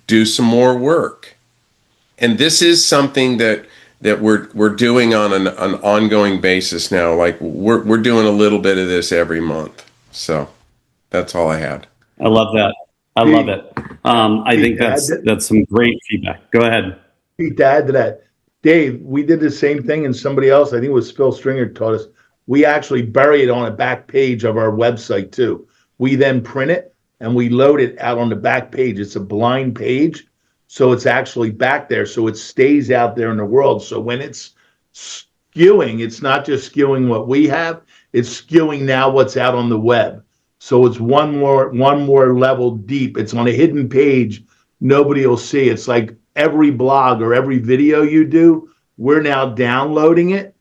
do some more work. And this is something that we're doing on an ongoing basis now. Like we're doing a little bit of this every month. So that's all I had. I love that. I love it. I think that's some great feedback. Go ahead. Pete, to add to that, Dave, we did the same thing, and somebody else, I think it was Phil Stringer, taught us. We actually bury it on a back page of our website too. We then print it and we load it out on the back page. It's a blind page, so it's actually back there, so it stays out there in the world. So when it's skewing, it's not just skewing what we have, it's skewing now what's out on the web. So it's one more level deep. It's on a hidden page. Nobody will see. It's like every blog or every video you do, we're now downloading it,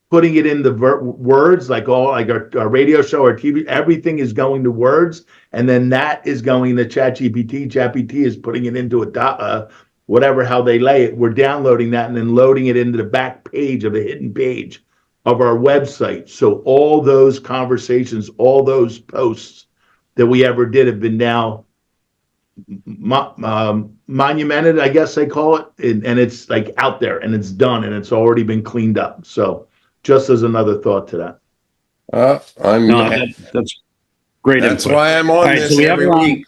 putting it in the words, like our radio show or TV, everything is going to words. And then that is going to ChatGPT. ChatGPT is putting it into whatever, how they lay it. We're downloading that and then loading it into the back page of the hidden page of our website. So all those conversations, all those posts that we ever did have been now monumented, I guess they call it, and it's like out there and it's done and it's already been cleaned up. So just as another thought to that. That's great. That's why I'm on this every week.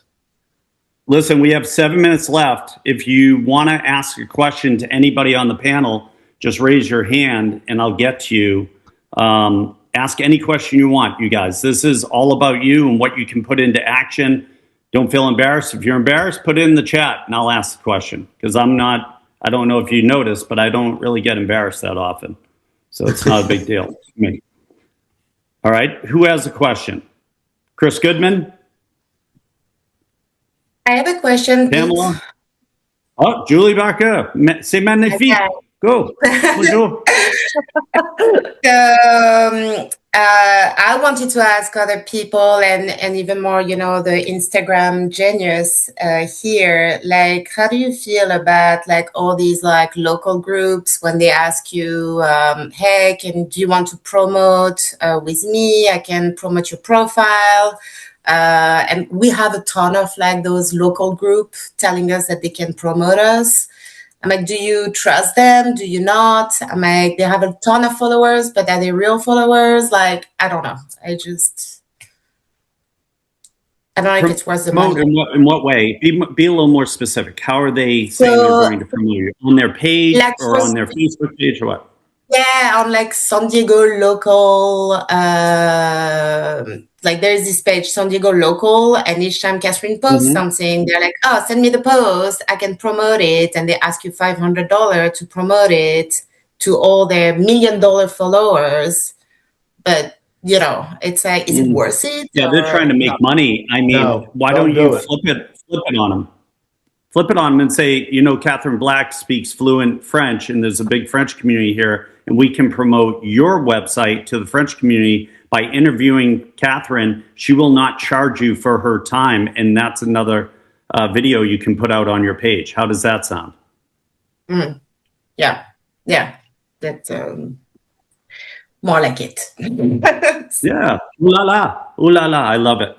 Listen, we have 7 minutes left. If you want to ask a question to anybody on the panel, just raise your hand and I'll get to you. Ask any question you want, you guys. This is all about you and what you can put into action. Don't feel embarrassed. If you're embarrassed, put it in the chat and I'll ask the question. Because I don't know if you noticed, but I don't really get embarrassed that often. So it's not a big deal to me. All right, who has a question? Chris Goodman? I have a question. Pamela? Oh, Julie Barker. C'est magnifique. Okay. Go. Bonjour. I wanted to ask other people and even more, the Instagram genius here, like, how do you feel about like all these like local groups when they ask you, hey, do you want to promote with me? I can promote your profile. And we have a ton of like those local groups telling us that they can promote us. I'm like, do you trust them? Do you not? I'm like, they have a ton of followers, but are they real followers? Like, I don't know. I don't know if it's worth the money. In what way? Be a little more specific. How are they saying they're going to promote you? On their page like or on their Facebook page or what? Yeah, on like San Diego local, like there's this page, San Diego local, and each time Catherine posts something, they're like, oh, send me the post, I can promote it. And they ask you $500 to promote it to all their $1 million followers. But, it's like, is it worth it? Yeah, they're trying to make money. I mean, why don't you flip it on them? Flip it on them and say, Catherine Black speaks fluent French and there's a big French community here and we can promote your website to the French community by interviewing Catherine. She will not charge you for her time. And that's another video you can put out on your page. How does that sound? Yeah. That's more like it. Yeah. Ooh la la. Ooh la la. I love it.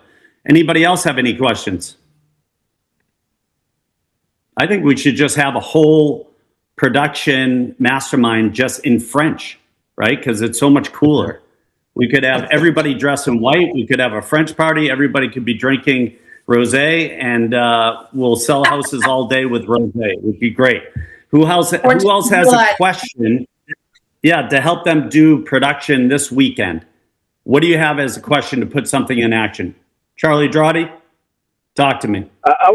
Anybody else have any questions? I think we should just have a whole production mastermind just in French, right? Because it's so much cooler. We could have everybody dressed in white. We could have a French party. Everybody could be drinking rosé, and we'll sell houses all day with rosé. It would be great. Who else has a question? Yeah, to help them do production this weekend. What do you have as a question to put something in action? Charlie Drotti? Talk to me. I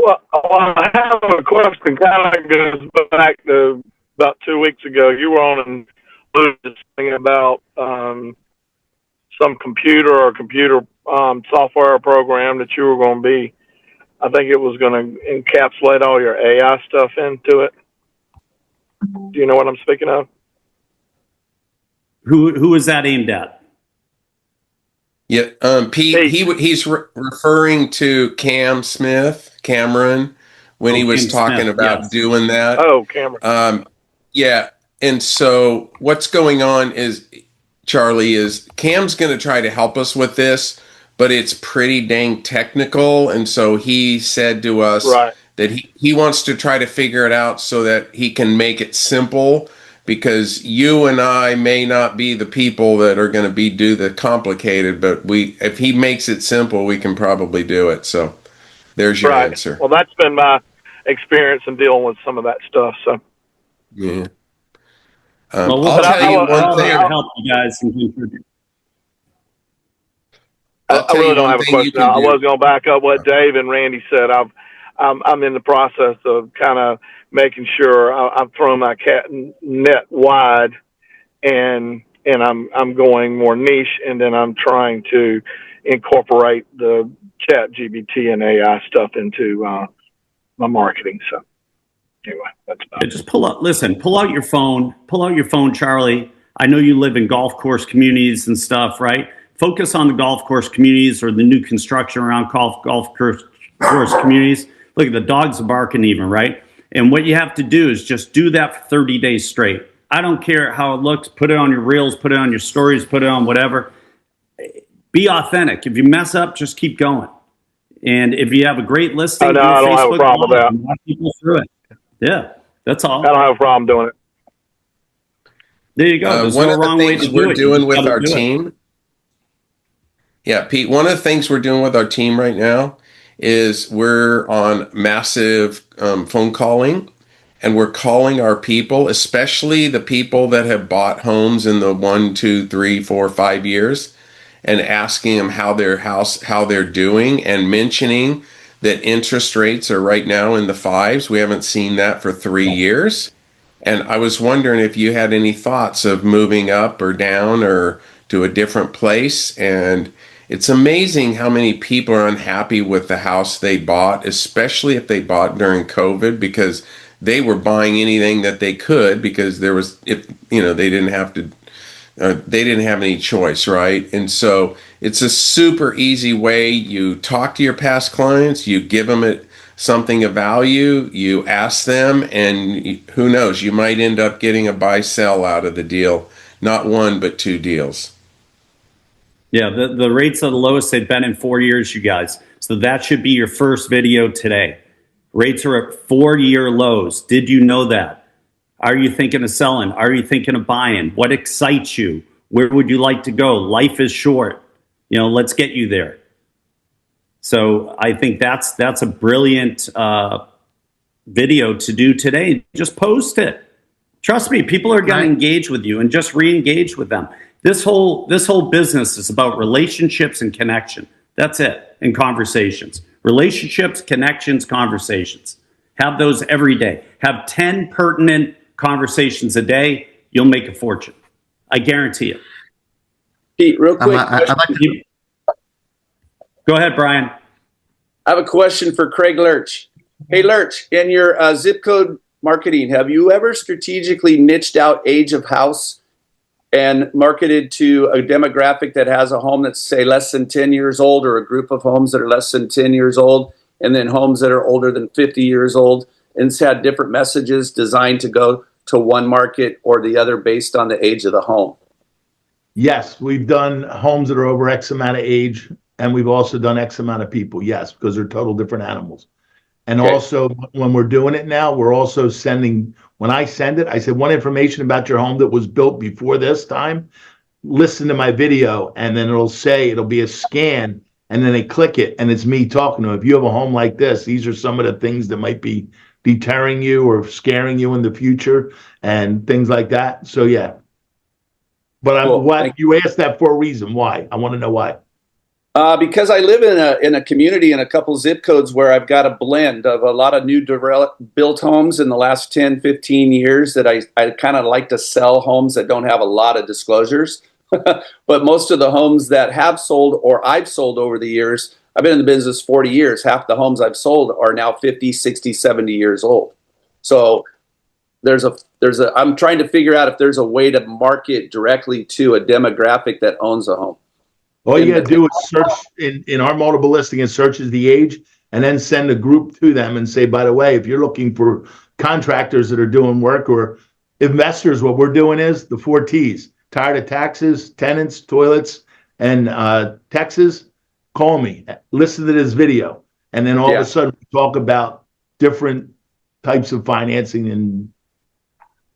have a question. Kind of goes back to about 2 weeks ago. You were on and thing about some computer software program that you were going to be. I think it was going to encapsulate all your AI stuff into it. Do you know what I'm speaking of? Who is that aimed at? Yeah, Pete. He's referring to Cameron, when he was talking about doing that. Oh, Cameron. Yeah, and so what's going on is, Charlie, is Cam's going to try to help us with this, but it's pretty dang technical, and so he said to us that he wants to try to figure it out so that he can make it simple. Because you and I may not be the people that are going to do the complicated, but if he makes it simple, we can probably do it. So there's your answer. Well, that's been my experience in dealing with some of that stuff. So yeah. Well, we'll tell you one thing to help you guys and contribute. I really don't have a question. I was going to back up what Dave and Randy said. I'm in the process of kind of making sure I've thrown my net wide, and I'm going more niche, and then I'm trying to incorporate the ChatGPT and AI stuff into my marketing. So anyway, that's about it. Just pull out your phone, Charlie. I know you live in golf course communities and stuff, right? Focus on the golf course communities or the new construction around golf course communities. Look, the dogs are barking even, right? And what you have to do is just do that for 30 days straight. I don't care how it looks. Put it on your reels, put it on your stories, put it on whatever. Be authentic. If you mess up, just keep going. And if you have a great listing, I don't have a problem with that. Walk people through it. Yeah, that's all. I don't have a problem doing it. There you go. There's one no of wrong the way to things do we're it. doing with our team. Yeah, Pete, one of the things we're doing with our team right now is we're on massive phone calling, and we're calling our people, especially the people that have bought homes in the 1, 2, 3, 4, 5 years, and asking them how they're doing, and mentioning that interest rates are right now in the 5s. We haven't seen that for 3 years. And I was wondering if you had any thoughts of moving up or down or to a different place. And it's amazing how many people are unhappy with the house they bought, especially if they bought during COVID, because they were buying anything that they could because they didn't have to, they didn't have any choice, right? And so it's a super easy way. You talk to your past clients, you give them something of value, you ask them, and who knows, you might end up getting a buy-sell out of the deal. Not 1, but 2 deals. Yeah, the rates are the lowest they've been in 4 years, you guys. So that should be your first video today. Rates are at 4-year lows. Did you know that? Are you thinking of selling? Are you thinking of buying? What excites you? Where would you like to go? Life is short. Let's get you there. So I think that's a brilliant video to do today. Just post it. Trust me, people are going to engage with you, and just re-engage with them. This whole business is about relationships and connection. That's it. And conversations. Relationships, connections, conversations. Have those every day. Have 10 pertinent conversations a day. You'll make a fortune. I guarantee it. Pete, real quick. Go ahead, Brian. I have a question for Craig Lurch. Hey, Lurch, in your zip code marketing, have you ever strategically niched out age of house and marketed to a demographic that has a home that's, say, less than 10 years old, or a group of homes that are less than 10 years old, and then homes that are older than 50 years old, and it's had different messages designed to go to one market or the other based on the age of the home? Yes, we've done homes that are over X amount of age, and we've also done X amount of people. Yes, because they're total different animals. And also, when we're doing it now, we're also sending, when I send it, I said, want information about your home that was built before this time? Listen to my video, and then it'll be a scan, and then they click it, and it's me talking to them. If you have a home like this, these are some of the things that might be deterring you or scaring you in the future, and things like that. So, yeah. But you asked that for a reason. Why? I want to know why. Because I live in a community in a couple zip codes where I've got a blend of a lot of new built homes in the last 10, 15 years that I kind of like to sell homes that don't have a lot of disclosures. But most of the homes that have sold or I've sold over the years, I've been in the business 40 years. Half the homes I've sold are now 50, 60, 70 years old. So I'm trying to figure out if there's a way to market directly to a demographic that owns a home. All you got to do is search in our multiple listing, and searches the age, and then send a group to them and say, by the way, if you're looking for contractors that are doing work or investors, what we're doing is the 4 T's: tired of taxes, tenants, toilets, and taxes. Call me, listen to this video, and then all of a sudden we talk about different types of financing and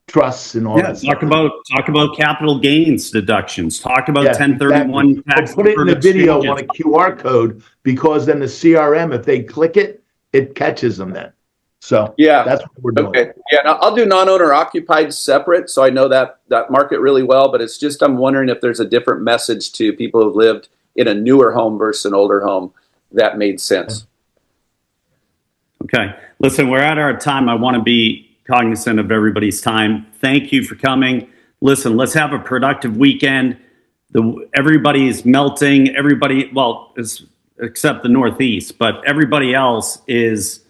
trusts and all that stuff. Talk about capital gains deductions. Talk about 1031 exactly. tax. Put it in the video on a QR code, because then the CRM, if they click it, it catches them then. So that's what we're doing. Okay. Yeah, now I'll do non-owner occupied separate, so I know that market really well. But it's just I'm wondering if there's a different message to people who've lived in a newer home versus an older home that made sense. Okay. Listen, we're at our time. I want to be cognizant of everybody's time. Thank you for coming. Listen, let's have a productive weekend. Everybody is melting. Everybody, except the Northeast, but everybody else is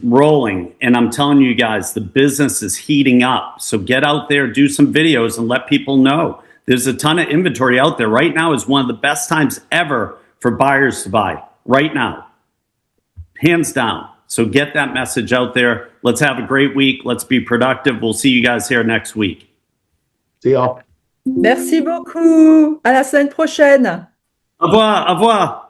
rolling. And I'm telling you guys, the business is heating up. So get out there, do some videos, and let people know. There's a ton of inventory out there. Right now is one of the best times ever for buyers to buy. Right now. Hands down. So get that message out there. Let's have a great week. Let's be productive. We'll see you guys here next week. See y'all. Merci beaucoup. À la semaine prochaine. Au revoir. Au revoir.